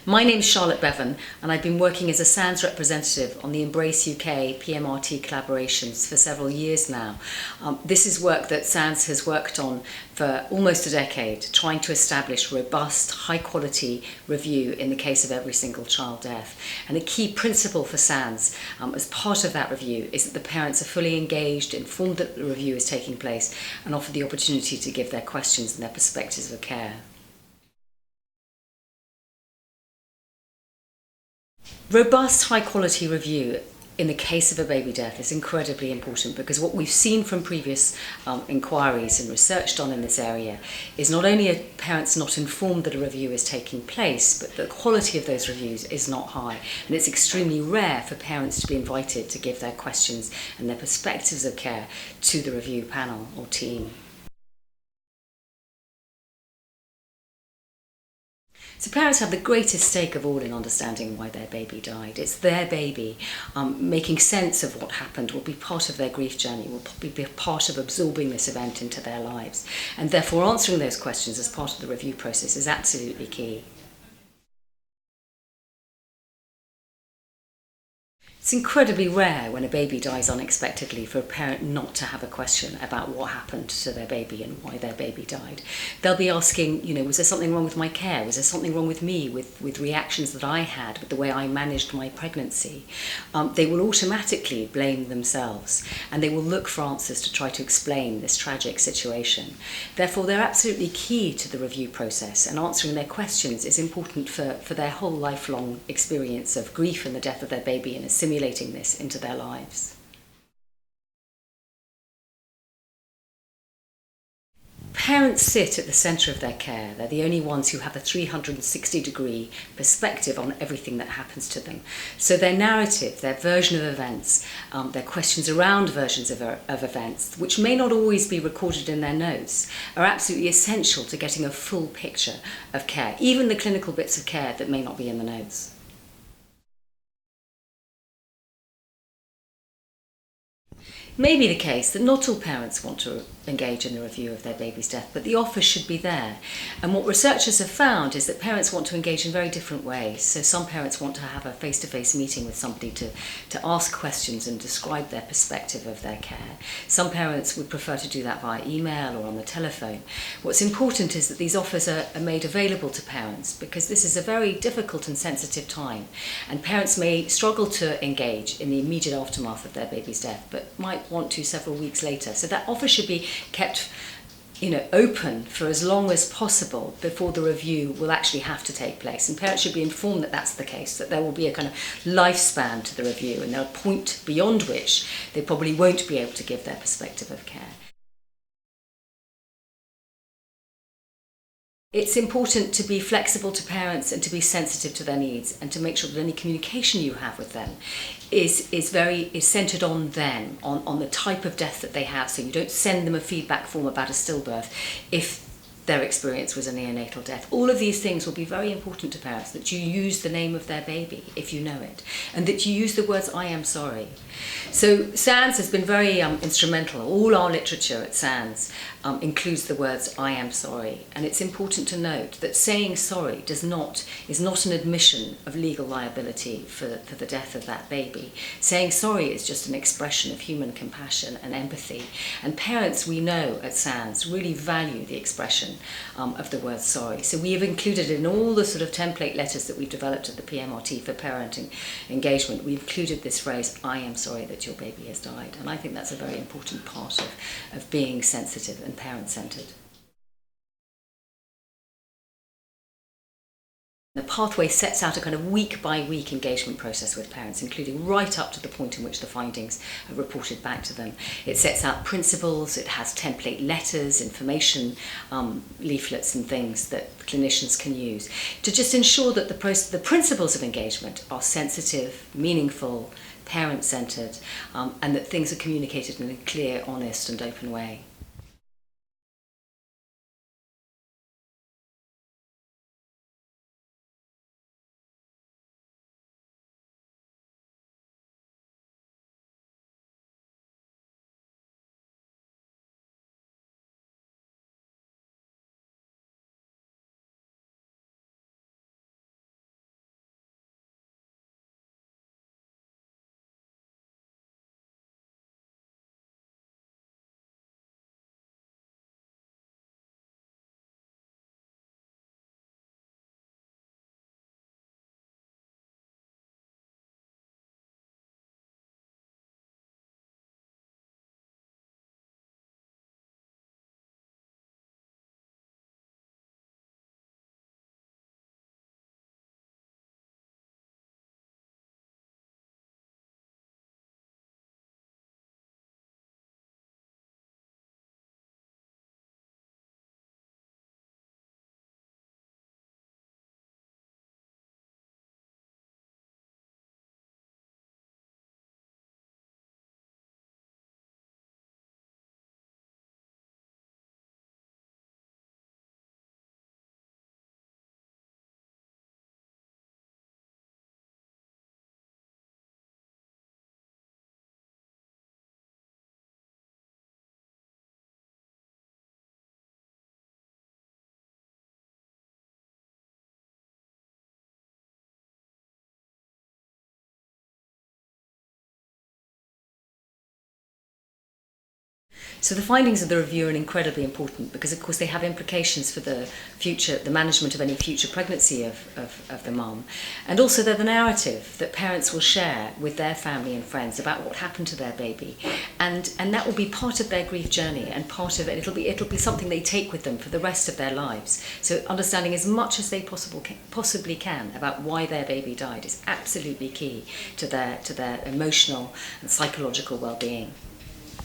My name is Charlotte Bevan, and I've been working as a SANS representative on the Embrace UK PMRT collaborations for several years now. This is work that SANS has worked on for almost a decade, trying to establish robust, high-quality review in the case of every single child death. And a key principle for SANS as part of that review is that the parents are fully engaged, informed that the review is taking place, and offered the opportunity to give their questions and their perspectives of care. Robust, high-quality review in the case of a baby death is incredibly important, because what we've seen from previous inquiries and research done in this area is not only are parents not informed that a review is taking place, but the quality of those reviews is not high. And it's extremely rare for parents to be invited to give their questions and their perspectives of care to the review panel or team. So parents have the greatest stake of all in understanding why their baby died. It's their baby. Making sense of what happened will be part of their grief journey, will probably be part of absorbing this event into their lives. And therefore answering those questions as part of the review process is absolutely key. It's incredibly rare when a baby dies unexpectedly for a parent not to have a question about what happened to their baby and why their baby died. They'll be asking, was there something wrong with my care? Was there something wrong with me, with reactions that I had, with the way I managed my pregnancy? They will automatically blame themselves, and they will look for answers to try to explain this tragic situation. Therefore, they're absolutely key to the review process, and answering their questions is important for their whole lifelong experience of grief and the death of their baby, and assimilating this into their lives. Parents sit at the centre of their care. They're the only ones who have a 360-degree perspective on everything that happens to them. So their narrative, their version of events, their questions around versions of events, which may not always be recorded in their notes, are absolutely essential to getting a full picture of care, even the clinical bits of care that may not be in the notes. It may be the case that not all parents want to engage in the review of their baby's death, but the offer should be there. And what researchers have found is that parents want to engage in very different ways. So some parents want to have a face-to-face meeting with somebody to ask questions and describe their perspective of their care. Some parents would prefer to do that via email or on the telephone. What's important is that these offers are made available to parents, because this is a very difficult and sensitive time, and parents may struggle to engage in the immediate aftermath of their baby's death, but might want to several weeks later. So that offer should be kept open for as long as possible before the review will actually have to take place. And parents should be informed that that's the case, that there will be a kind of lifespan to the review, and there'll be a point beyond which they probably won't be able to give their perspective of care. It's important to be flexible to parents and to be sensitive to their needs, and to make sure that any communication you have with them is centred on them, on the type of death that they have. So you don't send them a feedback form about a stillbirth if their experience was a neonatal death. All of these things will be very important to parents, that you use the name of their baby if you know it, and that you use the words "I am sorry." So SANS has been very instrumental. All our literature at SANS includes the words "I am sorry," and it's important to note that saying sorry is not an admission of legal liability for the death of that baby. Saying sorry is just an expression of human compassion and empathy, and parents, we know at SANS, really value the expression of the word sorry. So we have included in all the sort of template letters that we've developed at the PMRT for parenting engagement, we've included this phrase, "I am sorry that your baby has died." And I think that's a very important part of being sensitive and parent-centred. The pathway sets out a kind of week-by-week engagement process with parents, including right up to the point in which the findings are reported back to them. It sets out principles, it has template letters, information leaflets and things that clinicians can use to just ensure that the principles of engagement are sensitive, meaningful, parent-centred, and that things are communicated in a clear, honest and open way. So the findings of the review are incredibly important because, of course, they have implications for the future, the management of any future pregnancy of the mum. And also they're the narrative that parents will share with their family and friends about what happened to their baby. And that will be part of their grief journey, and part of it, it'll be something they take with them for the rest of their lives. So understanding as much as they possibly can about why their baby died is absolutely key to their emotional and psychological well-being.